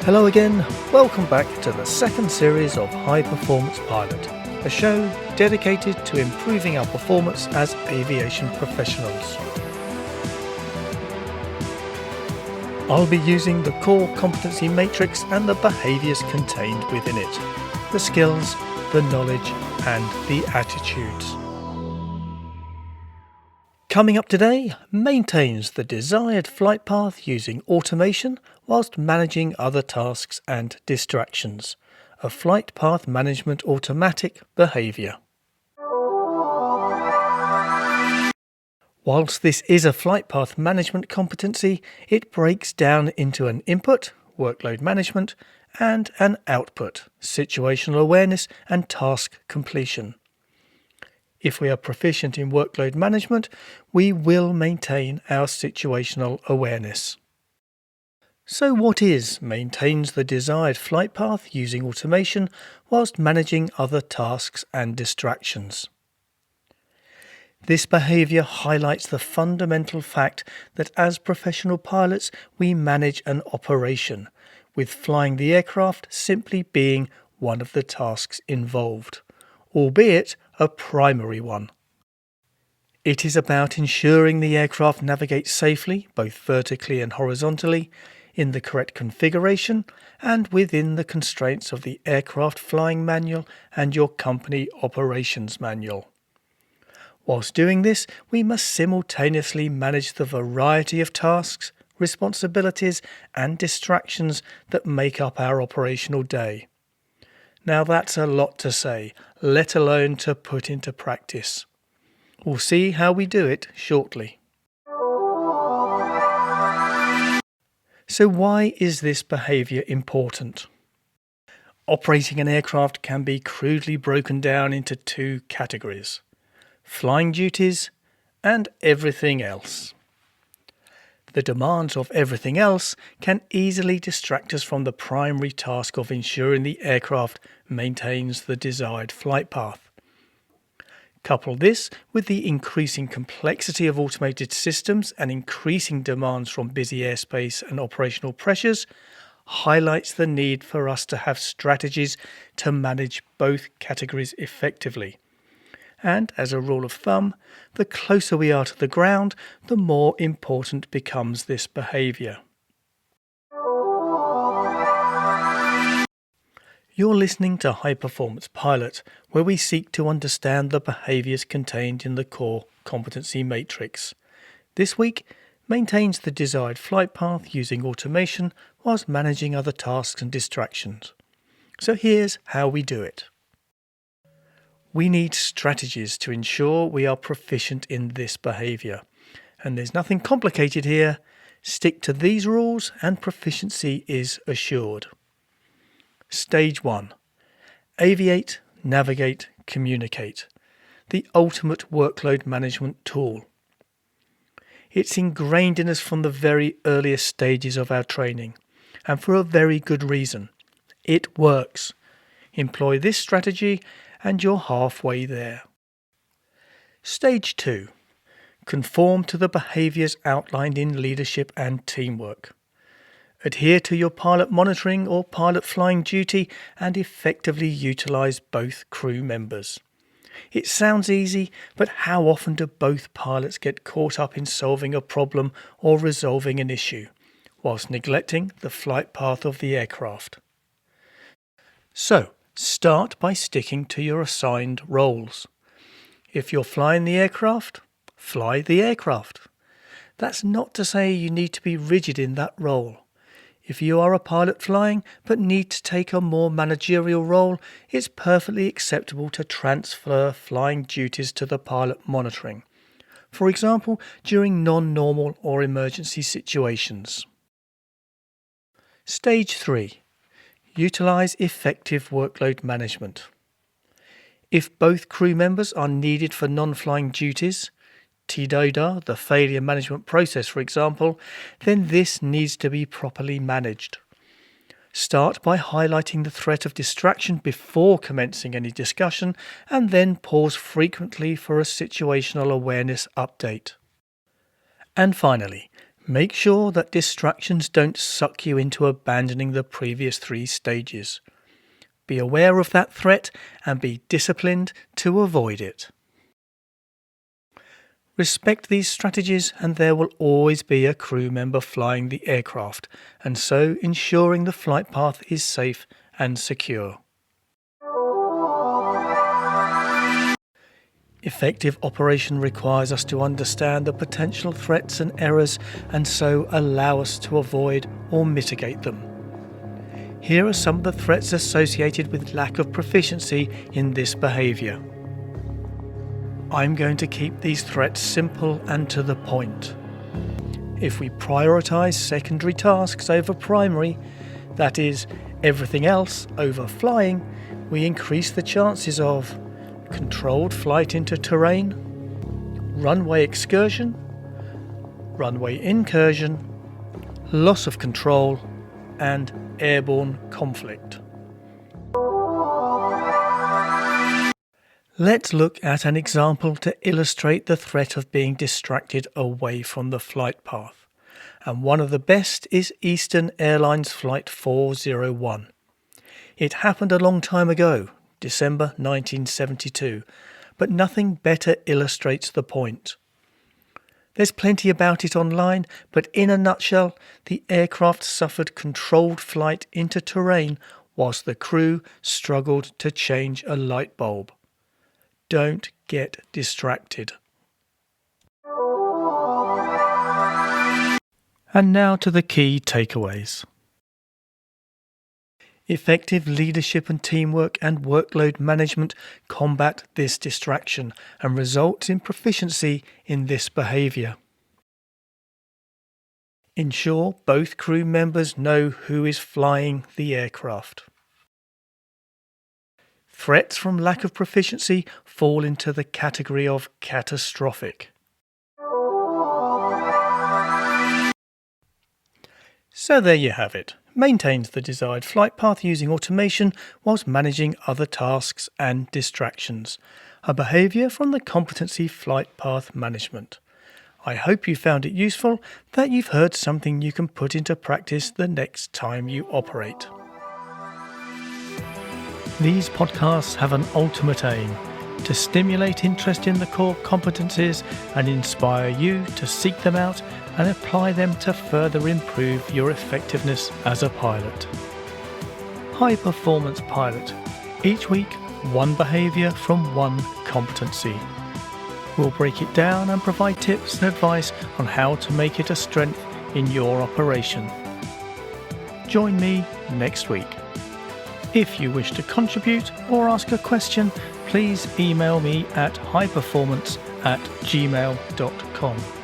Hello again, welcome back to the second series of High Performance Pilot, a show dedicated to improving our performance as aviation professionals. I'll be using the core competency matrix and the behaviours contained within it, the skills, the knowledge and the attitudes. Coming up today, maintains the desired flight path using automation whilst managing other tasks and distractions. A flight path management automatic behaviour. Whilst this is a flight path management competency, it breaks down into an input, workload management, and an output, situational awareness and task completion. If we are proficient in workload management, we will maintain our situational awareness. So what is maintains the desired flight path using automation whilst managing other tasks and distractions? This behaviour highlights the fundamental fact that as professional pilots we manage an operation, with flying the aircraft simply being one of the tasks involved, albeit a primary one. It is about ensuring the aircraft navigates safely, both vertically and horizontally, in the correct configuration and within the constraints of the aircraft flying manual and your company operations manual. Whilst doing this, we must simultaneously manage the variety of tasks, responsibilities and distractions that make up our operational day. Now that's a lot to say, let alone to put into practice. We'll see how we do it shortly. So why is this behaviour important? Operating an aircraft can be crudely broken down into two categories: flying duties and everything else. The demands of everything else can easily distract us from the primary task of ensuring the aircraft maintains the desired flight path. Couple this with the increasing complexity of automated systems and increasing demands from busy airspace and operational pressures, highlights the need for us to have strategies to manage both categories effectively. And as a rule of thumb, the closer we are to the ground, the more important becomes this behaviour. You're listening to High Performance Pilot, where we seek to understand the behaviours contained in the core competency matrix. This week, maintains the desired flight path using automation whilst managing other tasks and distractions. So here's how we do it. We need strategies to ensure we are proficient in this behaviour. And there's nothing complicated here. Stick to these rules and proficiency is assured. Stage 1. Aviate, navigate, communicate. The ultimate workload management tool. It's ingrained in us from the very earliest stages of our training, and for a very good reason. It works. Employ this strategy and you're halfway there. Stage 2. Conform to the behaviours outlined in leadership and teamwork. Adhere to your pilot monitoring or pilot flying duty and effectively utilise both crew members. It sounds easy, but how often do both pilots get caught up in solving a problem or resolving an issue, whilst neglecting the flight path of the aircraft? So, start by sticking to your assigned roles. If you're flying the aircraft, fly the aircraft. That's not to say you need to be rigid in that role. If you are a pilot flying but need to take a more managerial role, it's perfectly acceptable to transfer flying duties to the pilot monitoring. For example, during non-normal or emergency situations. Stage 3. Utilise effective workload management. If both crew members are needed for non-flying duties, TDODA, the failure management process for example, then this needs to be properly managed. Start by highlighting the threat of distraction before commencing any discussion and then pause frequently for a situational awareness update. And finally, Make sure that distractions don't suck you into abandoning the previous 3 stages. Be aware of that threat and be disciplined to avoid it. Respect these strategies and there will always be a crew member flying the aircraft, and so ensuring the flight path is safe and secure. Effective operation requires us to understand the potential threats and errors and so allow us to avoid or mitigate them. Here are some of the threats associated with lack of proficiency in this behaviour. I'm going to keep these threats simple and to the point. If we prioritise secondary tasks over primary, that is, everything else over flying, we increase the chances of controlled flight into terrain, runway excursion, runway incursion, loss of control, and airborne conflict. Let's look at an example to illustrate the threat of being distracted away from the flight path. And one of the best is Eastern Airlines Flight 401. It happened a long time ago, December 1972, but nothing better illustrates the point. There's plenty about it online, but in a nutshell, the aircraft suffered controlled flight into terrain whilst the crew struggled to change a light bulb. Don't get distracted. And now to the key takeaways. Effective leadership and teamwork and workload management combat this distraction and result in proficiency in this behaviour. Ensure both crew members know who is flying the aircraft. Threats from lack of proficiency fall into the category of catastrophic. So there you have it. Maintains the desired flight path using automation whilst managing other tasks and distractions. A behaviour from the competency flight path management. I hope you found it useful, that you've heard something you can put into practice the next time you operate. These podcasts have an ultimate aim: to stimulate interest in the core competencies and inspire you to seek them out and apply them to further improve your effectiveness as a pilot. High Performance Pilot. Each week, one behaviour from one competency. We'll break it down and provide tips and advice on how to make it a strength in your operation. Join me next week. If you wish to contribute or ask a question, please email me at highperformance@gmail.com.